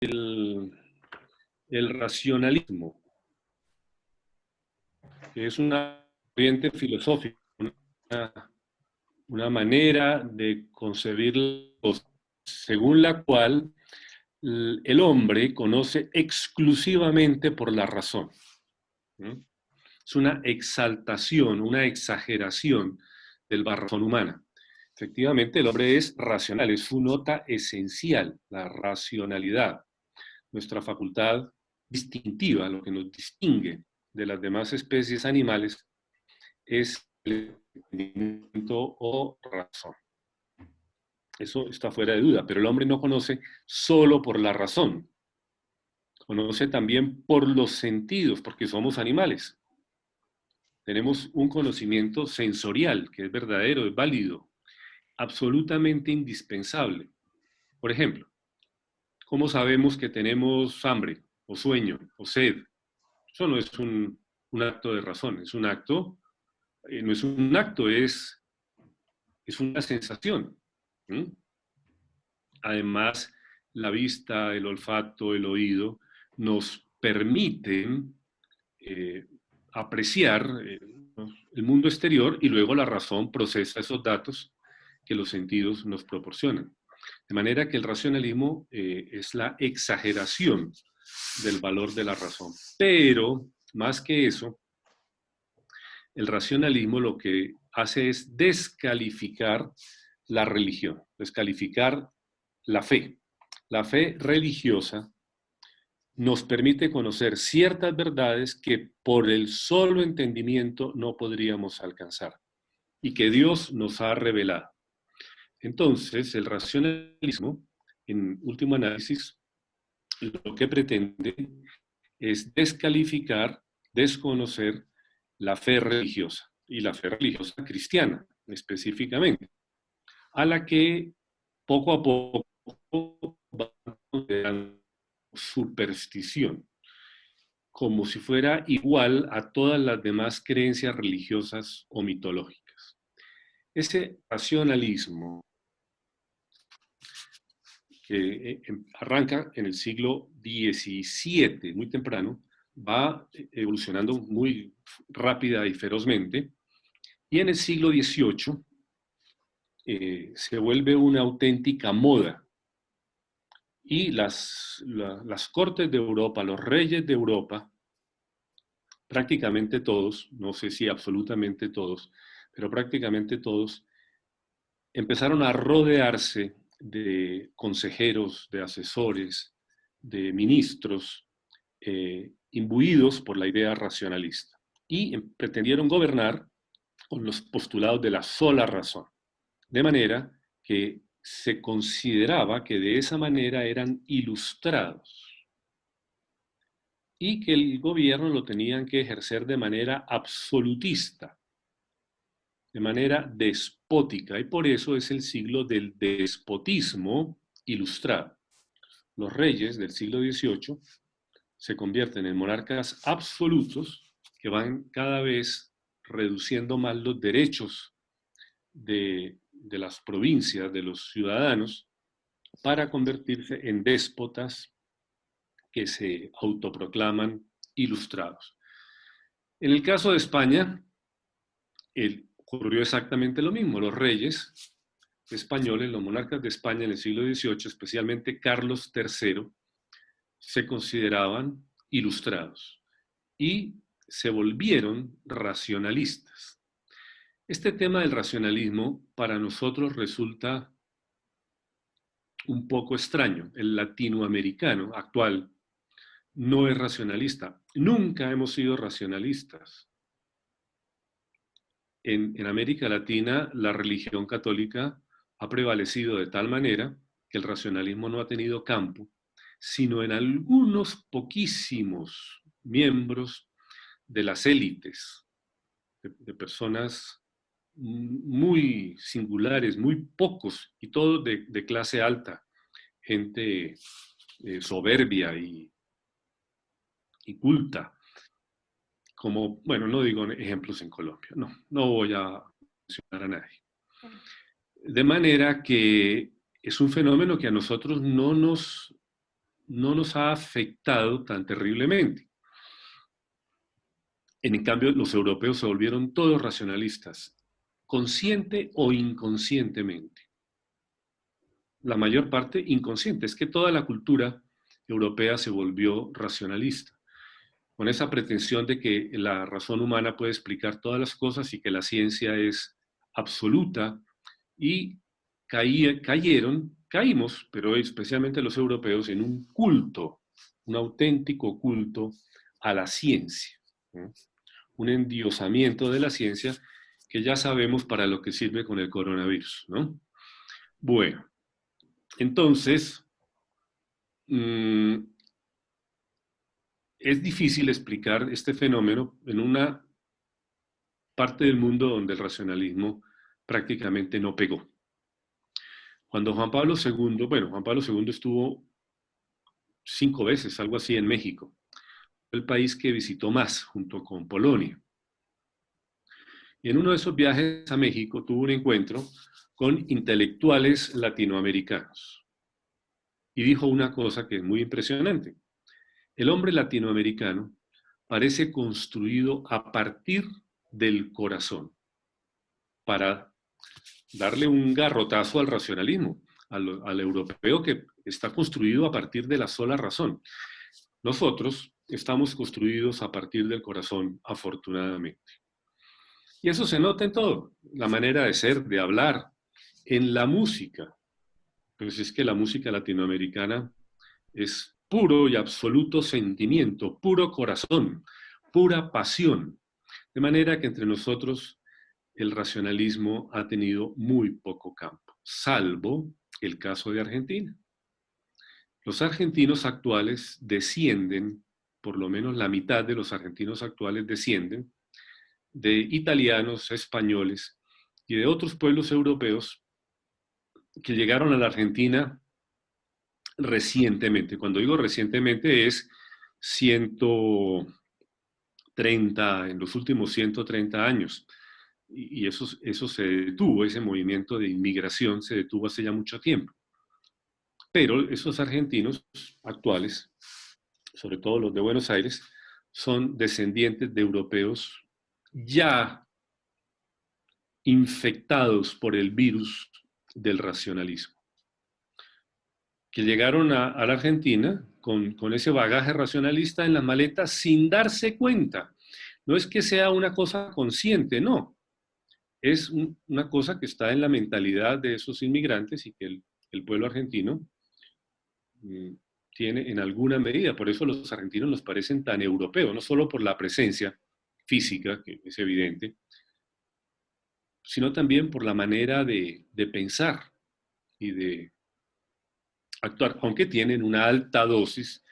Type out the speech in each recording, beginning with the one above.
el, el racionalismo, que es una corriente filosófica, una manera de concebir las cosas según la cual el hombre conoce exclusivamente por la razón. ¿No? Es una exaltación, una exageración de la razón humana. Efectivamente, el hombre es racional, es su nota esencial, la racionalidad, nuestra facultad distintiva, lo que nos distingue de las demás especies animales es el entendimiento o razón. Eso está fuera de duda, pero el hombre no conoce solo por la razón, conoce también por los sentidos, porque somos animales. Tenemos un conocimiento sensorial que es verdadero, es válido, absolutamente indispensable. Por ejemplo, ¿cómo sabemos que tenemos hambre o sueño o sed? Eso no es un acto de razón, es un acto, no es un acto, es una sensación. ¿Mm? Además, la vista, el olfato, el oído nos permiten apreciar el mundo exterior y luego la razón procesa esos datos que los sentidos nos proporcionan. De manera que el racionalismo es la exageración del valor de la razón. Pero, más que eso, el racionalismo lo que hace es descalificar la religión, descalificar la fe. La fe religiosa nos permite conocer ciertas verdades que por el solo entendimiento no podríamos alcanzar y que Dios nos ha revelado. Entonces, el racionalismo, en último análisis, lo que pretende es descalificar, desconocer la fe religiosa, y la fe religiosa cristiana específicamente, a la que poco a poco va considerando superstición, como si fuera igual a todas las demás creencias religiosas o mitológicas. Ese racionalismo que arranca en el siglo XVII, muy temprano, va evolucionando muy rápida y ferozmente, y en el siglo XVIII se vuelve una auténtica moda. Y las cortes de Europa, los reyes de Europa, prácticamente todos, no sé si absolutamente todos, pero prácticamente todos, empezaron a rodearse de consejeros, de asesores, de ministros, imbuidos por la idea racionalista. Y pretendieron gobernar con los postulados de la sola razón. De manera que se consideraba que de esa manera eran ilustrados y que el gobierno lo tenían que ejercer de manera absolutista, de manera despótica, y por eso es el siglo del despotismo ilustrado. Los reyes del siglo XVIII se convierten en monarcas absolutos que van cada vez reduciendo más los derechos de las provincias, de los ciudadanos, para convertirse en déspotas que se autoproclaman ilustrados. En el caso de España, ocurrió exactamente lo mismo. Los reyes españoles, los monarcas de España en el siglo XVIII, especialmente Carlos III, se consideraban ilustrados y se volvieron racionalistas. Este tema del racionalismo para nosotros resulta un poco extraño. El latinoamericano actual no es racionalista. Nunca hemos sido racionalistas. En América Latina, la religión católica ha prevalecido de tal manera que el racionalismo no ha tenido campo, sino en algunos poquísimos miembros de las élites, de personas muy singulares, muy pocos, y todos de clase alta, gente soberbia y culta, como, bueno, no digo ejemplos en Colombia, no voy a mencionar a nadie. De manera que es un fenómeno que a nosotros no nos ha afectado tan terriblemente. En cambio, los europeos se volvieron todos racionalistas, consciente o inconscientemente. La mayor parte inconsciente, es que toda la cultura europea se volvió racionalista, con esa pretensión de que la razón humana puede explicar todas las cosas y que la ciencia es absoluta, y caímos, pero especialmente los europeos, en un culto, un auténtico culto a la ciencia, ¿no? Un endiosamiento de la ciencia que ya sabemos para lo que sirve con el coronavirus, ¿no? Bueno, entonces, es difícil explicar este fenómeno en una parte del mundo donde el racionalismo prácticamente no pegó. Cuando Juan Pablo II, bueno, Juan Pablo II estuvo 5 veces, algo así, en México. Fue el país que visitó más, junto con Polonia. Y en uno de esos viajes a México tuvo un encuentro con intelectuales latinoamericanos. Y dijo una cosa que es muy impresionante. El hombre latinoamericano parece construido a partir del corazón, para darle un garrotazo al racionalismo, al europeo que está construido a partir de la sola razón. Nosotros estamos construidos a partir del corazón, afortunadamente. Y eso se nota en todo, la manera de ser, de hablar, en la música. Pues es que la música latinoamericana es puro y absoluto sentimiento, puro corazón, pura pasión. De manera que entre nosotros el racionalismo ha tenido muy poco campo, salvo el caso de Argentina. Los argentinos actuales descienden, por lo menos la mitad de los argentinos actuales descienden de italianos, españoles y de otros pueblos europeos que llegaron a la Argentina recientemente. Cuando digo recientemente es 130, en los últimos 130 años. Y eso se detuvo, ese movimiento de inmigración se detuvo hace ya mucho tiempo. Pero esos argentinos actuales, sobre todo los de Buenos Aires, son descendientes de europeos ya infectados por el virus del racionalismo, que llegaron a la Argentina con ese bagaje racionalista en las maletas sin darse cuenta. No es que sea una cosa consciente, no. Es una cosa que está en la mentalidad de esos inmigrantes y que el pueblo argentino tiene en alguna medida. Por eso los argentinos nos parecen tan europeos, no solo por la presencia física, que es evidente, sino también por la manera de pensar y de actuar, aunque tienen una alta dosis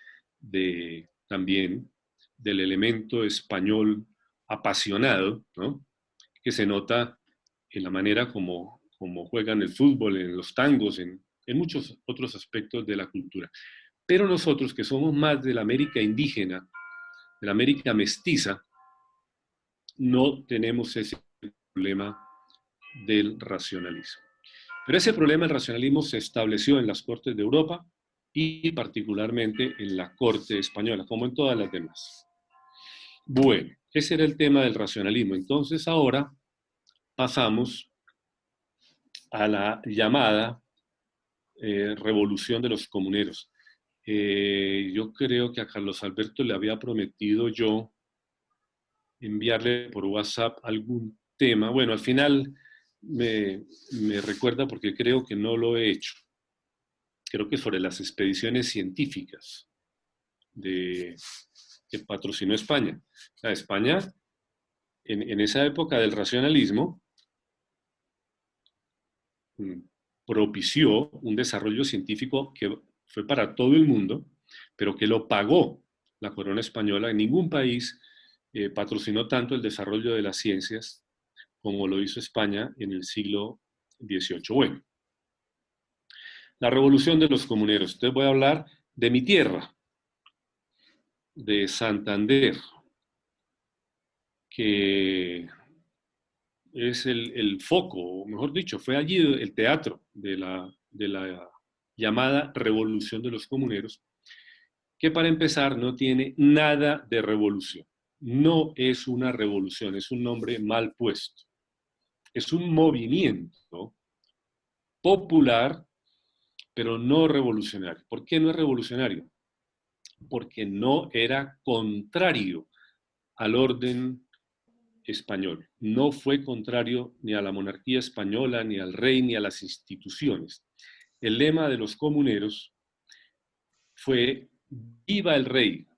también del elemento español apasionado, ¿no? Que se nota en la manera como juegan el fútbol, en los tangos, en muchos otros aspectos de la cultura. Pero nosotros, que somos más de la América indígena, de la América mestiza, no tenemos ese problema del racionalismo. Pero ese problema del racionalismo se estableció en las cortes de Europa y particularmente en la corte española, como en todas las demás. Bueno, ese era el tema del racionalismo. Entonces ahora pasamos a la llamada revolución de los comuneros. Yo creo que a Carlos Alberto le había prometido yo enviarle por WhatsApp algún tema. Bueno, al final me recuerda porque creo que no lo he hecho. Creo que sobre las expediciones científicas que patrocinó España. O sea, España, en esa época del racionalismo, propició un desarrollo científico que fue para todo el mundo, pero que lo pagó la corona española. En ningún país patrocinó tanto el desarrollo de las ciencias como lo hizo España en el siglo XVIII. Bueno, la revolución de los comuneros. Entonces voy a hablar de mi tierra, de Santander, que es el foco, o mejor dicho, fue allí el teatro de la llamada revolución de los comuneros, que para empezar no tiene nada de revolución. No es una revolución, es un nombre mal puesto. Es un movimiento popular, pero no revolucionario. ¿Por qué no es revolucionario? Porque no era contrario al orden español. No fue contrario ni a la monarquía española, ni al rey, ni a las instituciones. El lema de los comuneros fue: viva el rey,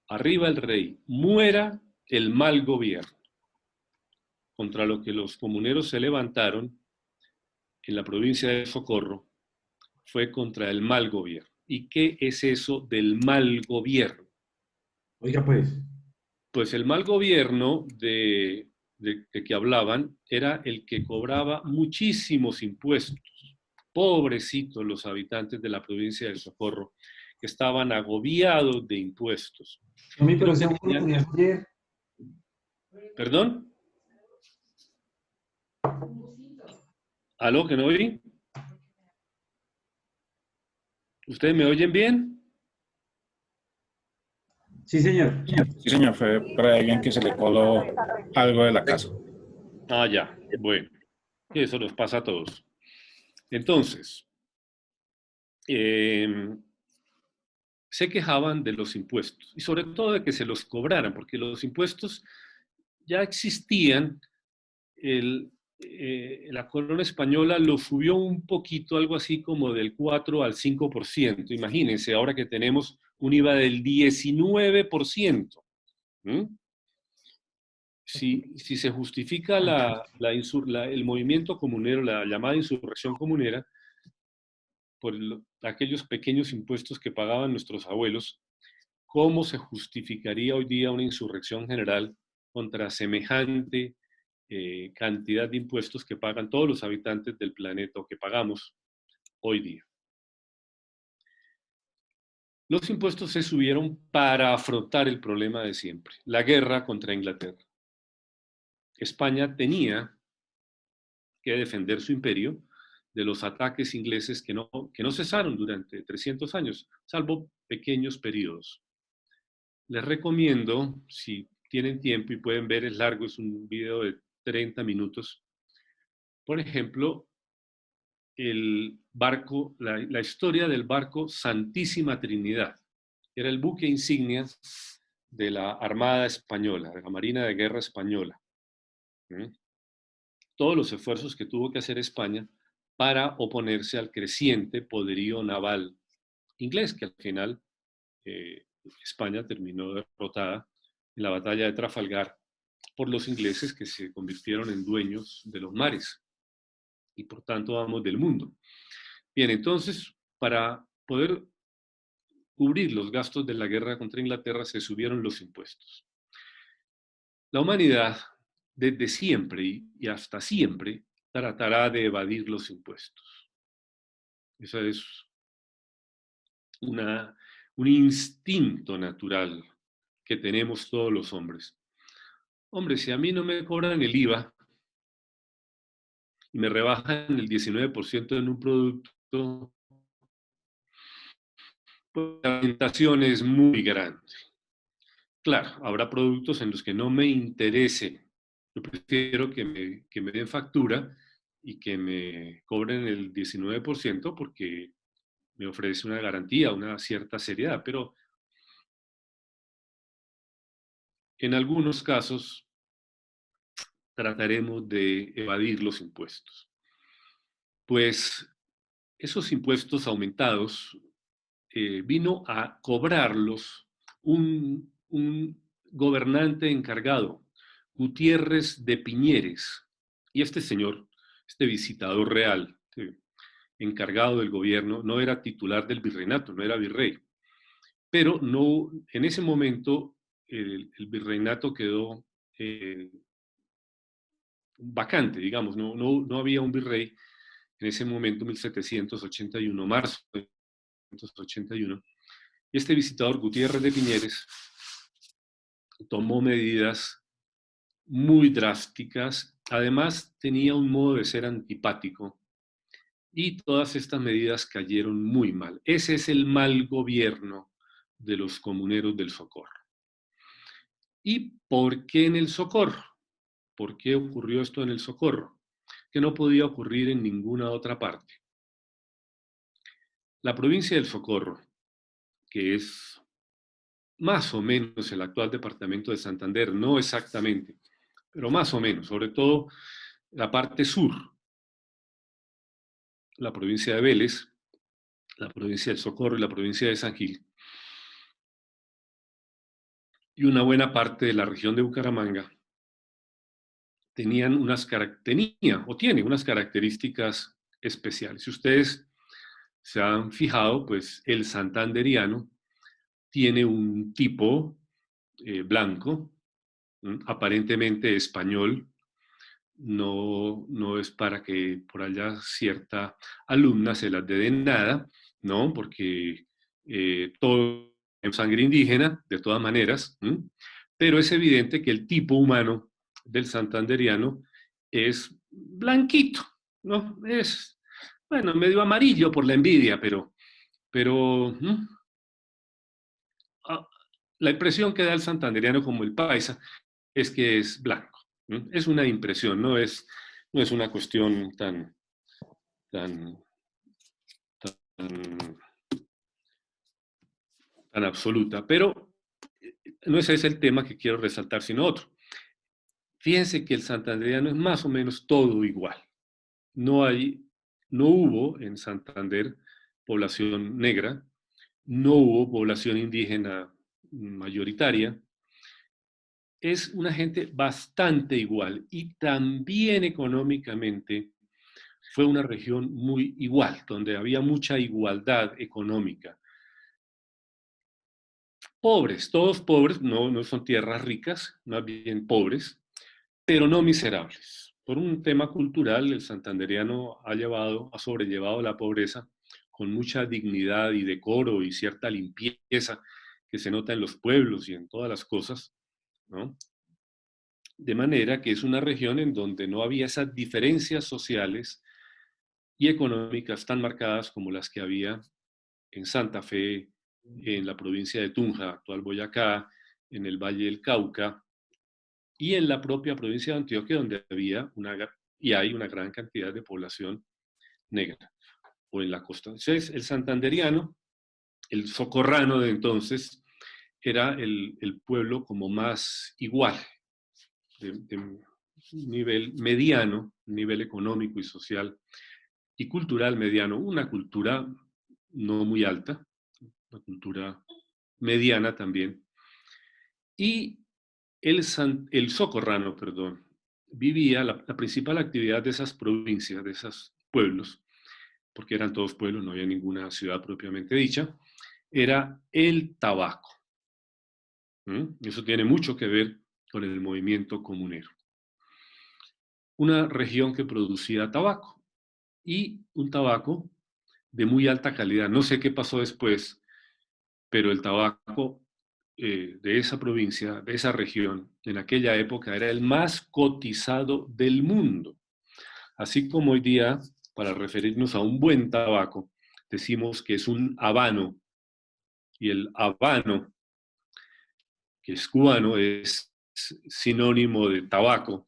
arriba el rey, muera el mal gobierno. Contra lo que los comuneros se levantaron en la provincia de Socorro fue contra el mal gobierno. ¿Y qué es eso del mal gobierno? Oiga, pues. Pues el mal gobierno de que hablaban era el que cobraba muchísimos impuestos. Pobrecitos los habitantes de la provincia del Socorro, que estaban agobiados de impuestos. A mí, pero Creo que ese bus lo tenían... tenías ayer. ¿Perdón? ¿Aló, que no oí? ¿Ustedes me oyen bien? Sí, señor. Sí, señor, fue por alguien que se le coló algo de la casa. Ah, ya. Bueno, eso nos pasa a todos. Entonces, se quejaban de los impuestos y sobre todo de que se los cobraran, porque los impuestos ya existían. La corona española lo subió un poquito, algo así como del 4 al 5%. Imagínense, ahora que tenemos un IVA del 19%. ¿Mm? Si se justifica el movimiento comunero, la llamada insurrección comunera, por aquellos pequeños impuestos que pagaban nuestros abuelos, ¿cómo se justificaría hoy día una insurrección general contra semejante cantidad de impuestos que pagan todos los habitantes del planeta o que pagamos hoy día? Los impuestos se subieron para afrontar el problema de siempre, la guerra contra Inglaterra. España tenía que defender su imperio de los ataques ingleses que no cesaron durante 300 años, salvo pequeños periodos. Les recomiendo, si tienen tiempo y pueden ver, es largo, es un video de 30 minutos. Por ejemplo, el barco, la historia del barco Santísima Trinidad. Era el buque insignia de la Armada Española, de la Marina de Guerra Española. Todos los esfuerzos que tuvo que hacer España para oponerse al creciente poderío naval inglés, que al final España terminó derrotada en la batalla de Trafalgar por los ingleses, que se convirtieron en dueños de los mares y por tanto amos del mundo. Bien, entonces, para poder cubrir los gastos de la guerra contra Inglaterra se subieron los impuestos. La humanidad, desde siempre y hasta siempre, tratará de evadir los impuestos. Esa es un instinto natural que tenemos todos los hombres. Hombre, si a mí no me cobran el IVA y me rebajan el 19% en un producto, pues la tentación es muy grande. Claro, habrá productos en los que no me interese. Yo prefiero que me den factura y que me cobren el 19% porque me ofrece una garantía, una cierta seriedad, pero en algunos casos trataremos de evadir los impuestos. Pues esos impuestos aumentados vino a cobrarlos un gobernante encargado, Gutiérrez de Piñeres. Y este señor, este visitador real, encargado del gobierno, no era titular del virreinato, no era virrey. Pero no, en ese momento el virreinato quedó vacante, digamos, no había un virrey en ese momento, 1781, marzo de 1781. Y este visitador, Gutiérrez de Piñeres, tomó medidas muy drásticas. Además, tenía un modo de ser antipático. Y todas estas medidas cayeron muy mal. Ese es el mal gobierno de los comuneros del Socorro. ¿Y por qué en el Socorro? ¿Por qué ocurrió esto en el Socorro? Que no podía ocurrir en ninguna otra parte. La provincia del Socorro, que es más o menos el actual departamento de Santander, no exactamente, pero más o menos, sobre todo la parte sur, la provincia de Vélez, la provincia del Socorro y la provincia de San Gil, y una buena parte de la región de Bucaramanga, tenía o tiene unas características especiales. Si ustedes se han fijado, pues el santanderiano tiene un tipo blanco, aparentemente español. No es para que por allá cierta alumna se las dé de nada, ¿no? Porque todo es sangre indígena, de todas maneras, pero es evidente que el tipo humano del santanderiano es blanquito, ¿no? Es, bueno, medio amarillo por la envidia, pero la impresión que da el santanderiano como el paisa es que es blanco. Es una impresión, no es una cuestión tan, tan, tan absoluta. Pero no ese es el tema que quiero resaltar, sino otro. Fíjense que el santanderiano es más o menos todo igual. No hubo en Santander población negra, no hubo población indígena mayoritaria. Es una gente bastante igual y también económicamente fue una región muy igual, donde había mucha igualdad económica. Pobres, todos pobres, no son tierras ricas, más bien pobres, pero no miserables. Por un tema cultural, el santanderiano ha sobrellevado la pobreza con mucha dignidad y decoro y cierta limpieza que se nota en los pueblos y en todas las cosas, ¿no? De manera que es una región en donde no había esas diferencias sociales y económicas tan marcadas como las que había en Santa Fe, en la provincia de Tunja, actual Boyacá, en el Valle del Cauca y en la propia provincia de Antioquia, donde hay una gran cantidad de población negra, o en la costa. Entonces, el santanderiano, el socorrano de entonces, era el pueblo como más igual, de nivel mediano, nivel económico y social y cultural mediano, una cultura no muy alta, una cultura mediana también. Y el socorrano, perdón, vivía, la principal actividad de esas provincias, de esos pueblos, porque eran todos pueblos, no había ninguna ciudad propiamente dicha, era el tabaco. Eso tiene mucho que ver con el movimiento comunero. Una región que producía tabaco y un tabaco de muy alta calidad. No sé qué pasó después, pero el tabaco de esa provincia, de esa región, en aquella época era el más cotizado del mundo. Así como hoy día, para referirnos a un buen tabaco, decimos que es un habano, y el habano, que es cubano, es sinónimo de tabaco.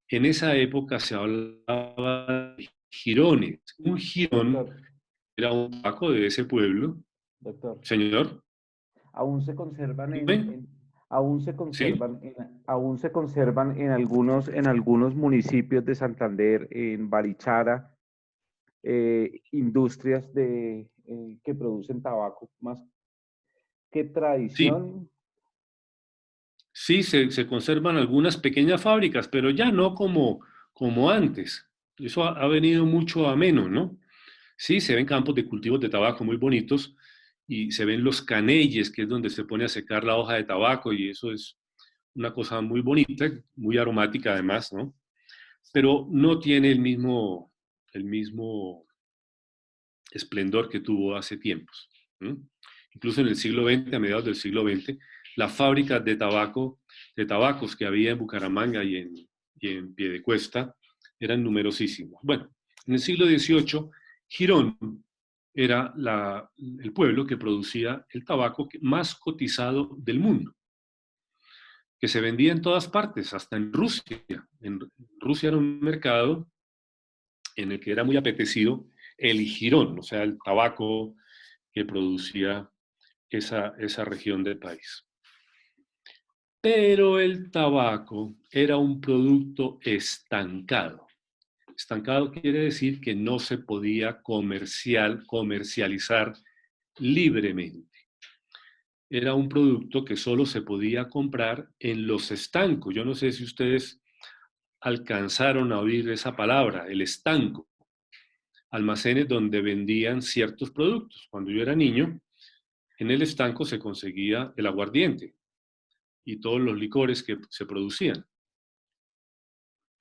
En esa época se hablaba de jirones. Un jirón Doctor, era un tabaco de ese pueblo. doctor, Señor, aún se conservan dime. ¿Sí? aún se conservan en algunos municipios de Santander, en Barichara, industrias que producen tabaco, más que Sí, tradición. sí, se conservan algunas pequeñas fábricas, pero ya no como antes. Eso ha venido mucho a menos, ¿no? Sí, se ven campos de cultivos de tabaco muy bonitos y se ven los canelles, que es donde se pone a secar la hoja de tabaco y eso es una cosa muy bonita, muy aromática además, ¿no? Pero no tiene el mismo esplendor que tuvo hace tiempos. ¿Mm? Incluso en el siglo XX, a mediados del siglo XX, las fábricas de tabacos que había en Bucaramanga y en Piedecuesta eran numerosísimos. Bueno, en el siglo XVIII, Girón era el pueblo que producía el tabaco más cotizado del mundo, que se vendía en todas partes, hasta en Rusia. En Rusia era un mercado en el que era muy apetecido el jirón, o sea, el tabaco que producía esa región del país. Pero el tabaco era un producto estancado. Estancado quiere decir que no se podía comercializar libremente. Era un producto que solo se podía comprar en los estancos. Yo no sé si ustedes alcanzaron a oír esa palabra, el estanco. Almacenes donde vendían ciertos productos. Cuando yo era niño, en el estanco se conseguía el aguardiente y todos los licores que se producían.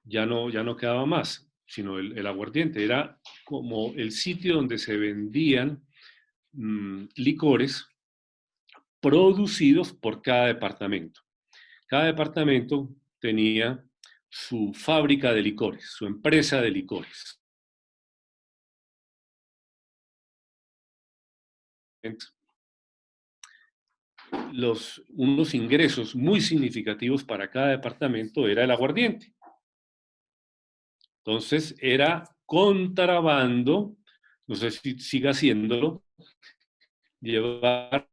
Ya no quedaba más, sino el aguardiente. Era como el sitio donde se vendían licores producidos por cada departamento. Cada departamento tenía su fábrica de licores, su empresa de licores. Unos ingresos muy significativos para cada departamento era el aguardiente. Entonces era contrabando, no sé si siga haciéndolo, llevar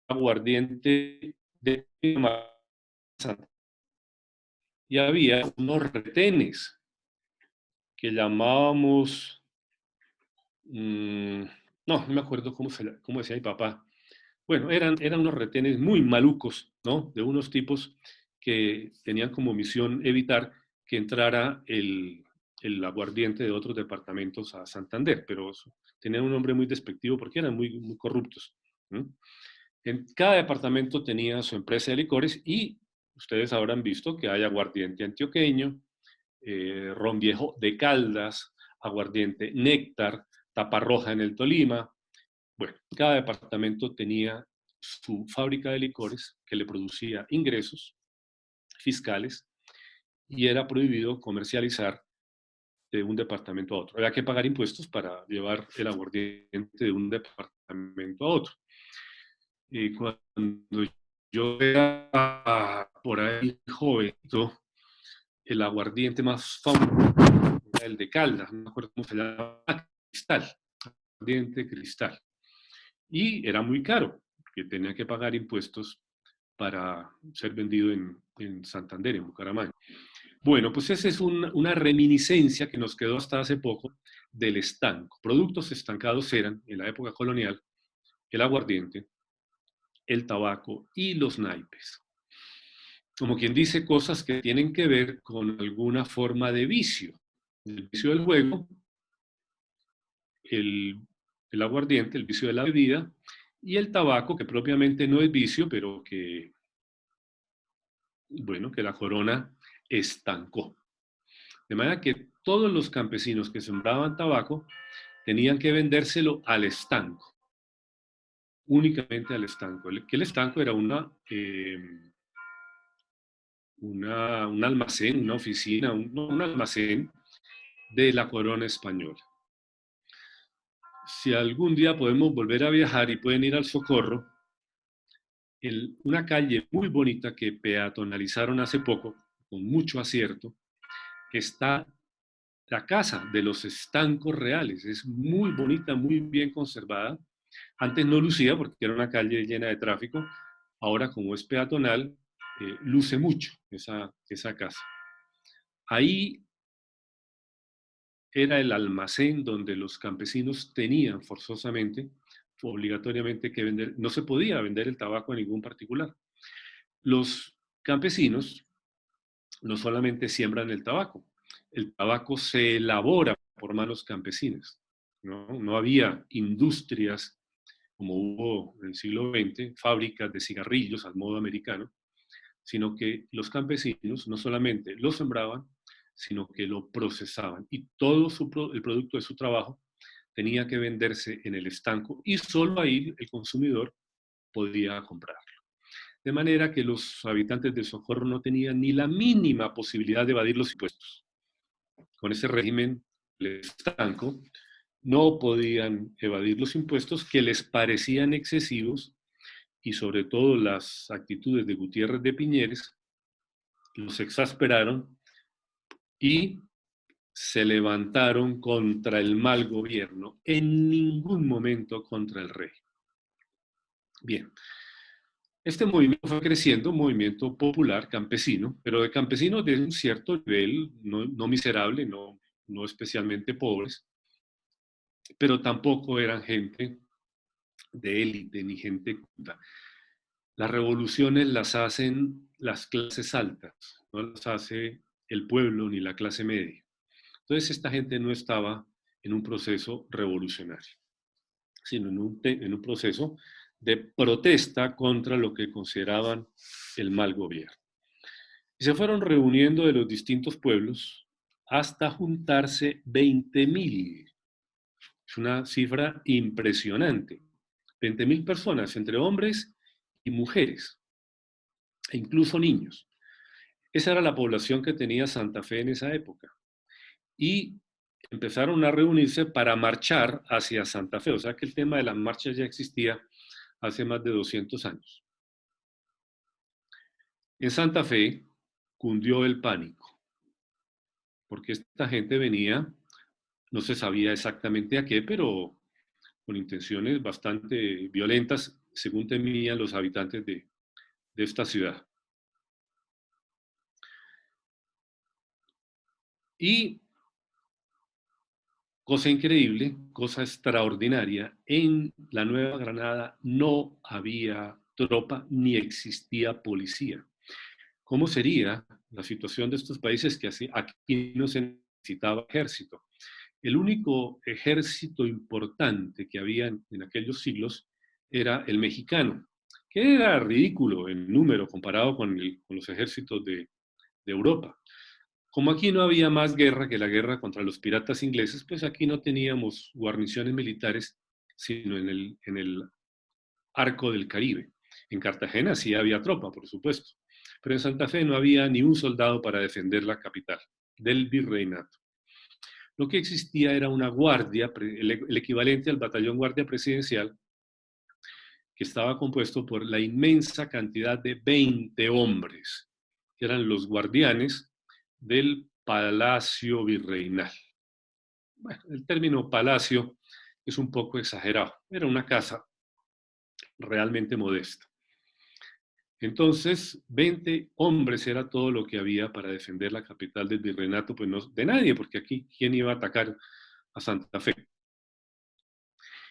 aguardiente de Santa. Y había unos retenes que llamábamos, no me acuerdo cómo decía mi papá. Bueno, eran unos retenes muy malucos, ¿no? De unos tipos que tenían como misión evitar que entrara el aguardiente de otros departamentos a Santander, pero tenían un nombre muy despectivo porque eran muy corruptos. En cada departamento tenía su empresa de licores y ustedes habrán visto que hay aguardiente antioqueño, ron viejo de Caldas, aguardiente Néctar, Taparroja en el Tolima. Bueno, cada departamento tenía su fábrica de licores que le producía ingresos fiscales y era prohibido comercializar de un departamento a otro. Había que pagar impuestos para llevar el aguardiente de un departamento a otro. Y cuando yo era por ahí jovencito, el aguardiente más famoso era el de Caldas, no me acuerdo cómo se llama, Cristal, aguardiente Cristal. Y era muy caro, que tenía que pagar impuestos para ser vendido en Santander, en Bucaramanga. Bueno, pues esa es una reminiscencia que nos quedó hasta hace poco del estanco. Productos estancados eran, en la época colonial, el aguardiente, el tabaco y los naipes. Como quien dice, cosas que tienen que ver con alguna forma de vicio. El vicio del juego, el aguardiente, el vicio de la bebida, y el tabaco, que propiamente no es vicio, pero que, bueno, que la corona estancó. De manera que todos los campesinos que sembraban tabaco tenían que vendérselo al estanco, únicamente al estanco. Que el estanco era un almacén, una oficina, un almacén de la corona española. Si algún día podemos volver a viajar y pueden ir al Socorro, una calle muy bonita que peatonalizaron hace poco, con mucho acierto, está la casa de los estancos reales. Es muy bonita, muy bien conservada. Antes no lucía porque era una calle llena de tráfico. Ahora, como es peatonal, luce mucho esa casa. Ahí era el almacén donde los campesinos tenían forzosamente, obligatoriamente que vender. No se podía vender el tabaco a ningún particular. Los campesinos no solamente siembran el tabaco se elabora por manos campesinas. No había industrias como hubo en el siglo XX, fábricas de cigarrillos al modo americano, sino que los campesinos no solamente lo sembraban, sino que lo procesaban. Y todo el producto de su trabajo tenía que venderse en el estanco y solo ahí el consumidor podía comprarlo. De manera que los habitantes de Socorro no tenían ni la mínima posibilidad de evadir los impuestos. Con ese régimen del estanco, no podían evadir los impuestos que les parecían excesivos, y sobre todo las actitudes de Gutiérrez de Piñeres los exasperaron y se levantaron contra el mal gobierno, en ningún momento contra el rey. Bien, este movimiento fue creciendo, un movimiento popular, campesino, pero de campesinos de un cierto nivel, no miserable, no especialmente pobres, pero tampoco eran gente de élite ni gente culta. Las revoluciones las hacen las clases altas, no las hace el pueblo ni la clase media. Entonces esta gente no estaba en un proceso revolucionario, sino en un proceso de protesta contra lo que consideraban el mal gobierno. Y se fueron reuniendo de los distintos pueblos hasta juntarse 20.000. Es una cifra impresionante. 20.000 personas, entre hombres y mujeres, e incluso niños. Esa era la población que tenía Santa Fe en esa época. Y empezaron a reunirse para marchar hacia Santa Fe. O sea que el tema de las marchas ya existía hace más de 200 años. En Santa Fe cundió el pánico, porque esta gente venía, no se sabía exactamente a qué, pero con intenciones bastante violentas, según temían los habitantes de esta ciudad. Y, cosa increíble, cosa extraordinaria, en la Nueva Granada no había tropa ni existía policía. ¿Cómo sería la situación de estos países que aquí no se necesitaba ejército? El único ejército importante que había en aquellos siglos era el mexicano, que era ridículo en número comparado con los ejércitos de Europa. Como aquí no había más guerra que la guerra contra los piratas ingleses, pues aquí no teníamos guarniciones militares, sino en el arco del Caribe. En Cartagena sí había tropa, por supuesto, pero en Santa Fe no había ni un soldado para defender la capital del virreinato. Lo que existía era una guardia, el equivalente al batallón guardia presidencial, que estaba compuesto por la inmensa cantidad de 20 hombres, que eran los guardianes del Palacio Virreinal. Bueno, el término palacio es un poco exagerado, era una casa realmente modesta. Entonces, 20 hombres era todo lo que había para defender la capital del virreinato, pues no de nadie, porque aquí, ¿quién iba a atacar a Santa Fe?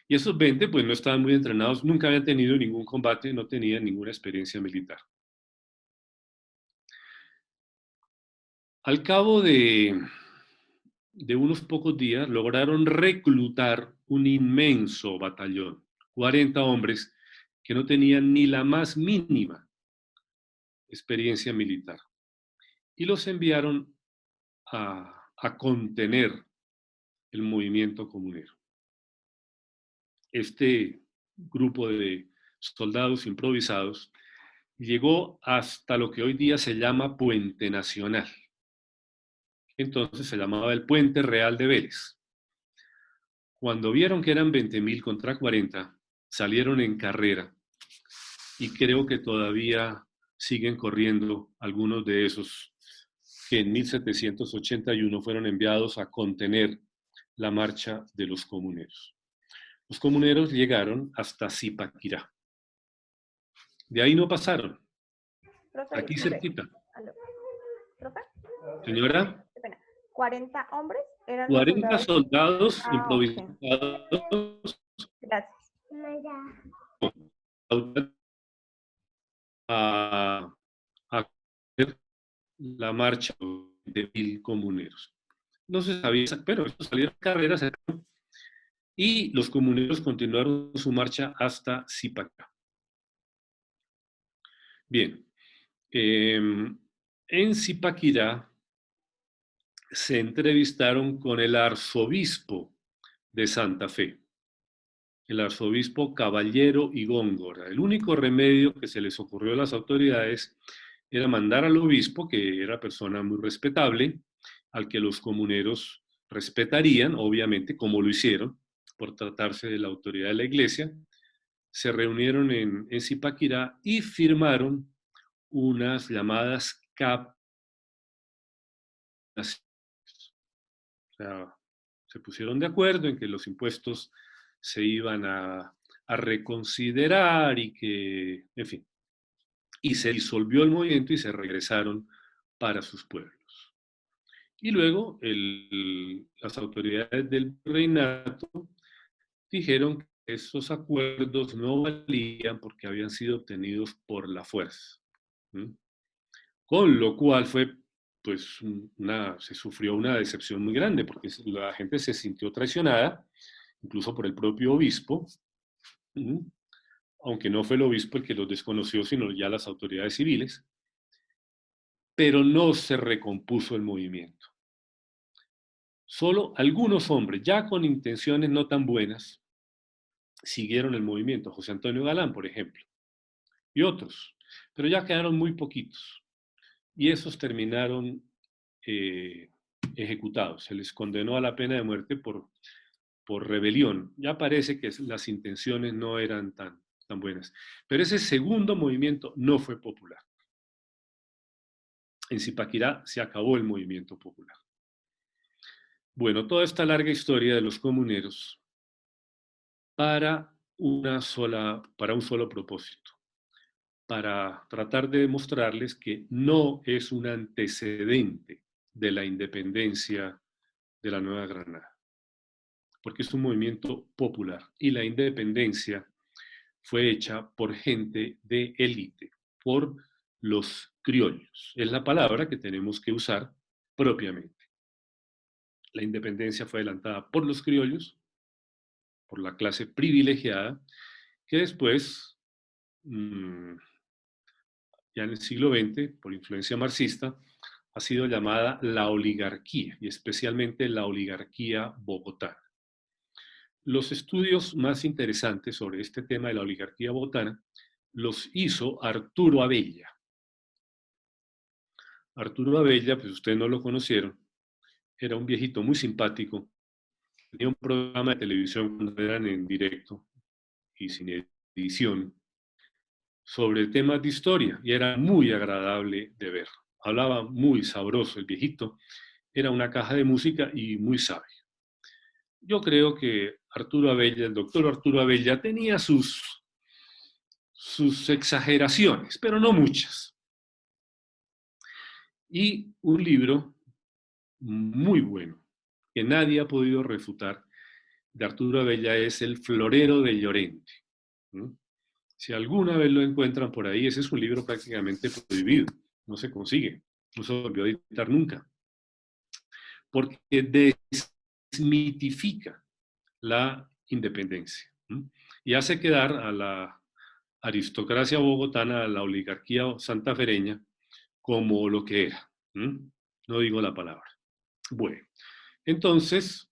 Y esos 20, pues no estaban muy entrenados, nunca habían tenido ningún combate, no tenían ninguna experiencia militar. Al cabo de unos pocos días, lograron reclutar un inmenso batallón, 40 hombres que no tenían ni la más mínima experiencia militar. Y los enviaron a contener el movimiento comunero. Este grupo de soldados improvisados llegó hasta lo que hoy día se llama Puente Nacional. Entonces se llamaba el Puente Real de Vélez. Cuando vieron que eran 20.000 contra 40, salieron en carrera y creo que todavía siguen corriendo algunos de esos que en 1781 fueron enviados a contener la marcha de los comuneros. Los comuneros llegaron hasta Zipaquirá. De ahí no pasaron. Profe, Aquí cerquita. ¿Profe? Señora. Qué pena. 40 hombres eran 40 soldados improvisados. Okay. Gracias. A hacer la marcha de 1.000 comuneros. No se sabía, pero salieron carreras y los comuneros continuaron su marcha hasta Zipaquirá. Bien, en Zipaquirá se entrevistaron con el arzobispo de Santa Fe, el arzobispo Caballero y Góngora. El único remedio que se les ocurrió a las autoridades era mandar al obispo, que era persona muy respetable, al que los comuneros respetarían, obviamente, como lo hicieron, por tratarse de la autoridad de la iglesia, se reunieron en Zipaquirá y firmaron unas llamadas CAP. O sea, se pusieron de acuerdo en que los impuestos se iban a reconsiderar y que, en fin, y se disolvió el movimiento y se regresaron para sus pueblos. Y luego las autoridades del reinato dijeron que esos acuerdos no valían porque habían sido obtenidos por la fuerza. ¿Mm? Con lo cual pues, se sufrió una decepción muy grande porque la gente se sintió traicionada, incluso por el propio obispo, aunque no fue el obispo el que los desconoció, sino ya las autoridades civiles, pero no se recompuso el movimiento. Solo algunos hombres, ya con intenciones no tan buenas, siguieron el movimiento. José Antonio Galán, por ejemplo, y otros, pero ya quedaron muy poquitos. Y esos terminaron ejecutados. Se les condenó a la pena de muerte por rebelión. Ya parece que las intenciones no eran tan buenas. Pero ese segundo movimiento no fue popular. En Zipaquirá se acabó el movimiento popular. Bueno, toda esta larga historia de los comuneros para un solo propósito, para tratar de demostrarles que no es un antecedente de la independencia de la Nueva Granada, porque es un movimiento popular y la independencia fue hecha por gente de élite, por los criollos. Es la palabra que tenemos que usar propiamente. La independencia fue adelantada por los criollos, por la clase privilegiada, que después, ya en el siglo XX, por influencia marxista, ha sido llamada la oligarquía, y especialmente la oligarquía bogotana. Los estudios más interesantes sobre este tema de la oligarquía bogotana los hizo Arturo Abella. Arturo Abella, pues ustedes no lo conocieron, era un viejito muy simpático, tenía un programa de televisión cuando eran en directo y sin edición sobre temas de historia y era muy agradable de ver. Hablaba muy sabroso el viejito, era una caja de música y muy sabio. Yo creo que Arturo Abella, el doctor Arturo Abella, tenía sus exageraciones, pero no muchas. Y un libro muy bueno, que nadie ha podido refutar, de Arturo Abella es El Florero de Llorente. Si alguna vez lo encuentran por ahí, ese es un libro prácticamente prohibido, no se consigue, no se volvió a editar nunca, porque desmitifica la independencia y hace quedar a la aristocracia bogotana, a la oligarquía santafereña, como lo que era. No digo la palabra. Bueno, entonces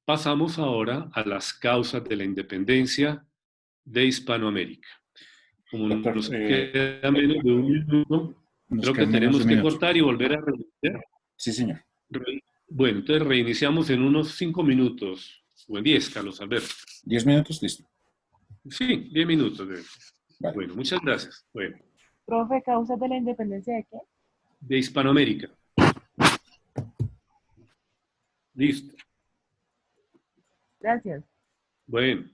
pasamos ahora a las causas de la independencia de Hispanoamérica. Como Doctor, nos queda menos de un minuto, creo que tenemos que cortar y volver a reiniciar. Sí, señor. Bueno, entonces reiniciamos en unos 5 minutos, o en 10, Carlos Alberto. 10 minutos, listo. Sí, 10 minutos. Vale. Bueno, muchas gracias. Bueno. Profe, ¿causas de la independencia de qué? De Hispanoamérica. Listo. Gracias. Bueno.